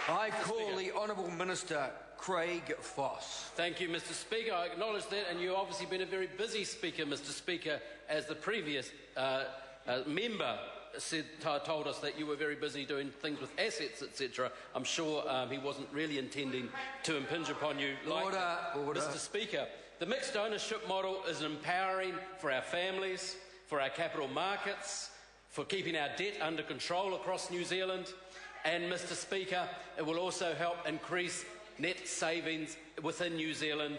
I call the Honourable Minister Craig Foss. Thank you, Mr. Speaker. I acknowledge that, and you've obviously been a very busy Speaker, Mr. Speaker, as the previous member told us that you were very busy doing things with assets, etc. I'm sure he wasn't really intending to impinge upon you like that. Order. Mr. Speaker, the mixed ownership model is empowering for our families, for our capital markets, for keeping our debt under control across New Zealand, and, Mr. Speaker, it will also help increase net savings within New Zealand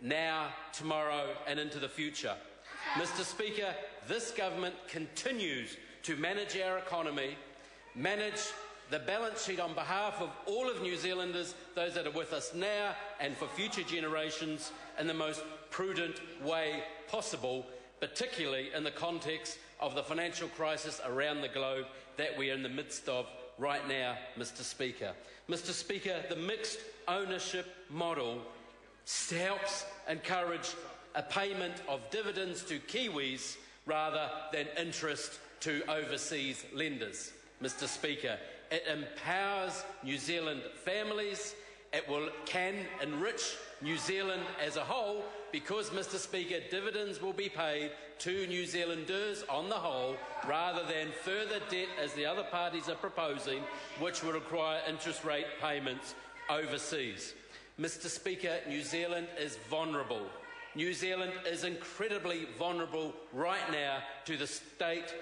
now, tomorrow and into the future. Mr. Speaker, this government continues to manage our economy, manage the balance sheet on behalf of all of New Zealanders, those that are with us now and for future generations, in the most prudent way possible, particularly in the context of the financial crisis around the globe that we are in the midst of right now, Mr. Speaker. Mr. Speaker, the mixed ownership model helps encourage a payment of dividends to Kiwis rather than interest to overseas lenders. Mr. Speaker, it empowers New Zealand families. It can enrich New Zealand as a whole because, Mr. Speaker, dividends will be paid to New Zealanders on the whole rather than further debt, as the other parties are proposing, which will require interest rate payments overseas. Mr. Speaker, New Zealand is vulnerable. New Zealand is incredibly vulnerable right now to the state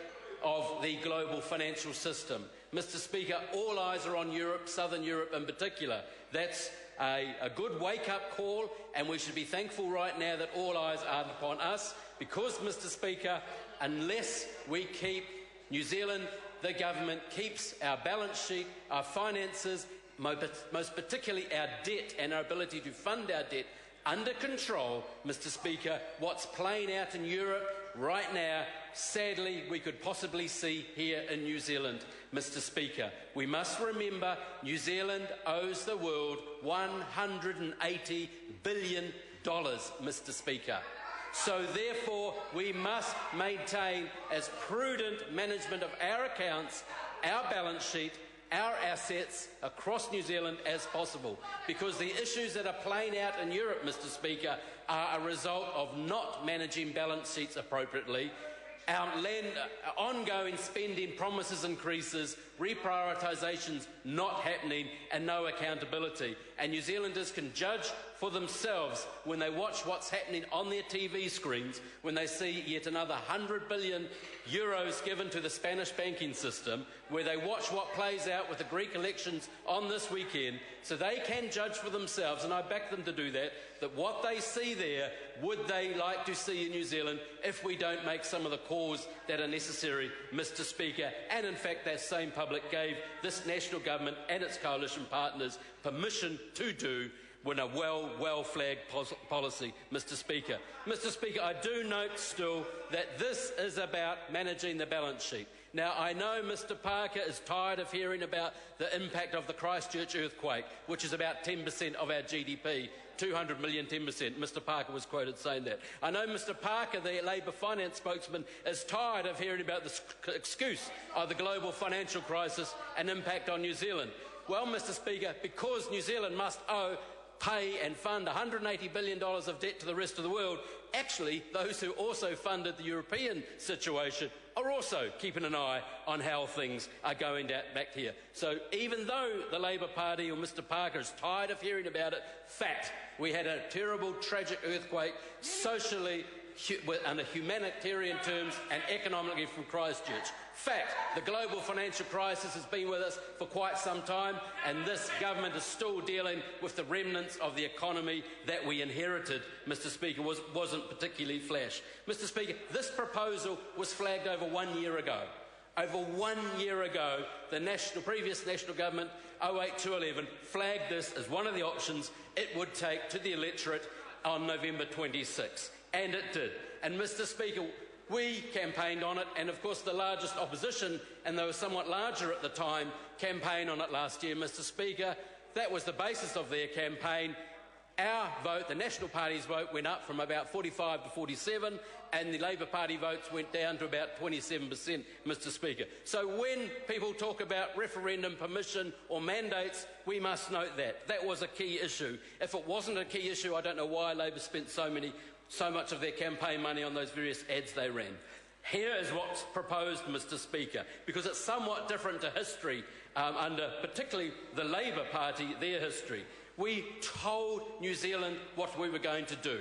of the global financial system. Mr. Speaker, all eyes are on Europe, Southern Europe in particular. That's a good wake-up call, and we should be thankful right now that all eyes are upon us because, Mr. Speaker, unless we keep New Zealand, the government keeps our balance sheet, our finances, most particularly our debt and our ability to fund our debt under control, Mr. Speaker, what's playing out in Europe right now, sadly, we could possibly see here in New Zealand, Mr. Speaker. We must remember New Zealand owes the world $180 billion, Mr. Speaker. So therefore, we must maintain as prudent management of our accounts, our balance sheet, our assets across New Zealand as possible, because the issues that are playing out in Europe, Mr. Speaker, are a result of not managing balance sheets appropriately, our ongoing spending promises increases, reprioritisations not happening, and no accountability. And New Zealanders can judge for themselves when they watch what's happening on their TV screens, when they see yet another €100 billion given to the Spanish banking system, where they watch what plays out with the Greek elections on this weekend, so they can judge for themselves, and I back them to do that, that what they see there, would they like to see in New Zealand if we don't make some of the calls that are necessary, Mr. Speaker. And in fact, that same public gave this national government and its coalition partners permission to do with a well-flagged policy, Mr. Speaker. Mr. Speaker, I do note still that this is about managing the balance sheet. Now, I know Mr. Parker is tired of hearing about the impact of the Christchurch earthquake, which is about 10% of our GDP, 200 million, 10%. Mr. Parker was quoted saying that. I know Mr. Parker, the Labour finance spokesman, is tired of hearing about the excuse of the global financial crisis and impact on New Zealand. Well, Mr. Speaker, because New Zealand must pay and fund $180 billion of debt to the rest of the world, actually those who also funded the European situation are also keeping an eye on how things are going back here. So even though the Labour Party or Mr. Parker is tired of hearing about it, fact, we had a terrible, tragic earthquake socially, under humanitarian terms and economically from Christchurch. Fact, the global financial crisis has been with us for quite some time, and this government is still dealing with the remnants of the economy that we inherited, Mr. Speaker, wasn't particularly flash. Mr. Speaker, this proposal was flagged over 1 year ago. Over 1 year ago, the previous national government, 08 to 11, flagged this as one of the options it would take to the electorate on November 26. And it did. And, Mr. Speaker, we campaigned on it, and of course the largest opposition, and they were somewhat larger at the time, campaigned on it last year, Mr. Speaker. That was the basis of their campaign. Our vote, the National Party's vote, went up from about 45 to 47, and the Labour Party votes went down to about 27%, Mr Speaker. So when people talk about referendum permission or mandates, we must note that. That was a key issue. If it wasn't a key issue, I don't know why Labour spent so much of their campaign money on those various ads they ran. Here is what's proposed, Mr Speaker, because it's somewhat different to history under particularly the Labour Party, their history. We told New Zealand what we were going to do.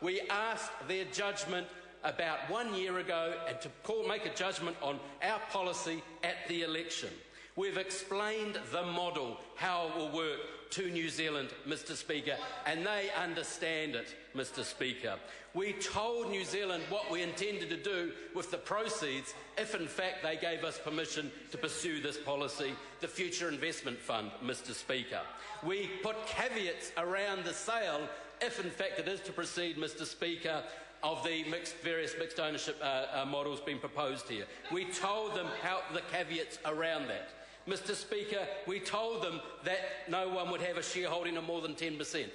We asked their judgment about 1 year ago and to make a judgment on our policy at the election. We've explained the model, how it will work, to New Zealand, Mr Speaker, and they understand it, Mr Speaker. We told New Zealand what we intended to do with the proceeds if in fact they gave us permission to pursue this policy, the Future Investment Fund, Mr Speaker. We put caveats around the sale if in fact it is to proceed, Mr Speaker, of the various mixed ownership models being proposed here. We told them how the caveats around that. Mr Speaker, we told them that no one would have a shareholding of more than 10%.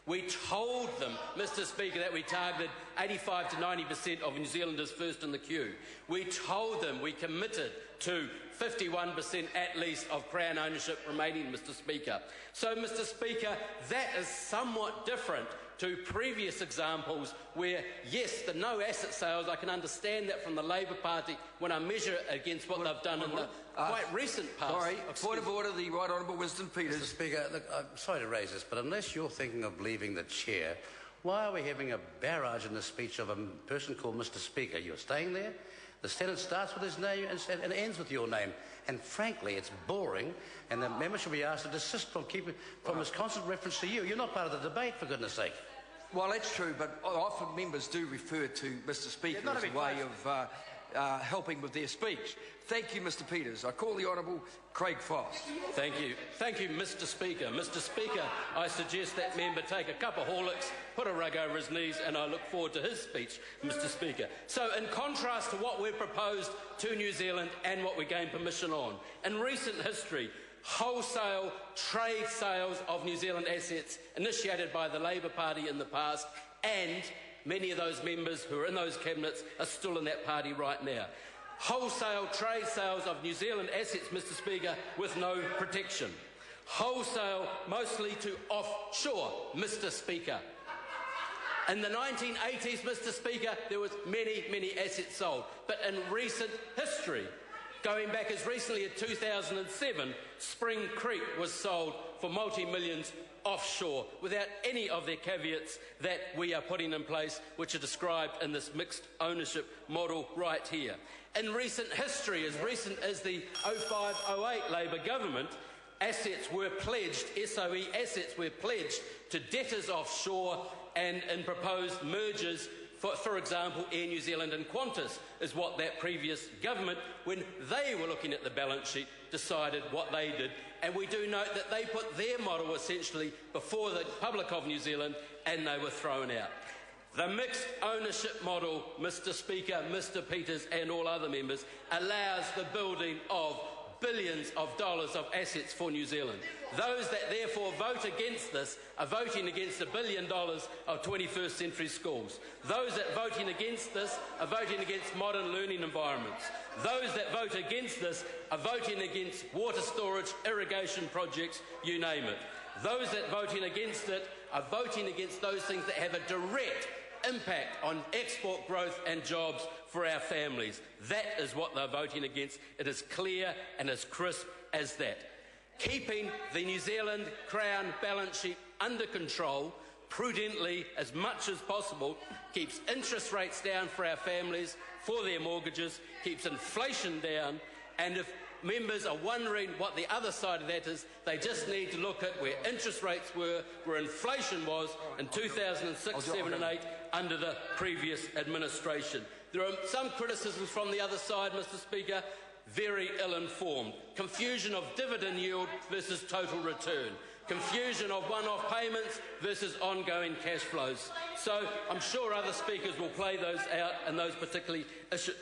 We told them, Mr Speaker, that we targeted 85 to 90% of New Zealanders first in the queue. We told them we committed to 51% at least of Crown ownership remaining, Mr Speaker. So, Mr Speaker, that is somewhat different to previous examples where, yes, the no asset sales, I can understand that from the Labour Party when I measure it against what they've done in the quite recent past. Sorry, point of order, the Right Honourable Winston Peters. Mr Speaker, look, I'm sorry to raise this, but unless you're thinking of leaving the chair, why are we having a barrage in the speech of a person called Mr Speaker? You're staying there? The Senate starts with his name and ends with your name. And frankly, it's boring, and the member should be asked to desist from his constant reference to you. You're not part of the debate, for goodness sake. Well, that's true, but often members do refer to Mr Speaker as a way of helping with their speech. Thank you, Mr Peters. I call the Honourable Craig Foss. Thank you. Thank you, Mr Speaker. Mr Speaker, I suggest that member take a cup of Horlicks, put a rug over his knees, and I look forward to his speech, Mr Speaker. So, in contrast to what we've proposed to New Zealand and what we gained permission on, in recent history, wholesale trade sales of New Zealand assets initiated by the Labour Party in the past, and many of those members who are in those cabinets are still in that party right now. Wholesale trade sales of New Zealand assets, Mr Speaker, with no protection. Wholesale mostly to offshore, Mr Speaker. In the 1980s, Mr Speaker, there was many assets sold. But in recent history, going back as recently as 2007, Spring Creek was sold for multi-millions offshore without any of the caveats that we are putting in place, which are described in this mixed ownership model right here. In recent history, as recent as the 05-08 Labour government, assets were pledged, SOE assets were pledged to debtors offshore and in proposed mergers. For example, Air New Zealand and Qantas is what that previous government, when they were looking at the balance sheet, decided what they did. And we do note that they put their model essentially before the public of New Zealand and they were thrown out. The mixed ownership model, Mr Speaker, Mr Peters and all other members, allows the building of billions of dollars of assets for New Zealand. Those that therefore vote against this are voting against $1 billion of 21st century schools. Those that voting against this are voting against modern learning environments. Those that vote against this are voting against water storage, irrigation projects, you name it. Those that voting against it are voting against those things that have a direct impact on export growth and jobs for our families. That is what they're voting against. It is clear and as crisp as that. Keeping the New Zealand Crown balance sheet under control prudently as much as possible keeps interest rates down for our families, for their mortgages, keeps inflation down, and if members are wondering what the other side of that is, they just need to look at where interest rates were, where inflation was in 2006, 7 and 8 under the previous administration. There are some criticisms from the other side, Mr Speaker, very ill-informed. Confusion of dividend yield versus total return. confusion of one-off payments versus ongoing cash flows. So I'm sure other speakers will play those out and those particularly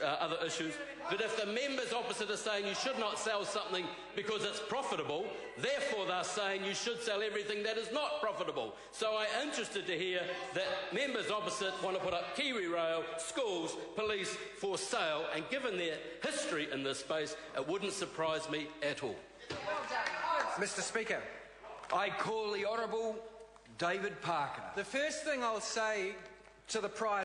other issues. But if the members opposite are saying you should not sell something because it's profitable, therefore they're saying you should sell everything that is not profitable. So I'm interested to hear that members opposite want to put up Kiwi Rail, schools, police for sale, and given their history in this space, it wouldn't surprise me at all. Mr. Speaker, I call the Honourable David Parker. the first thing I'll say to the prior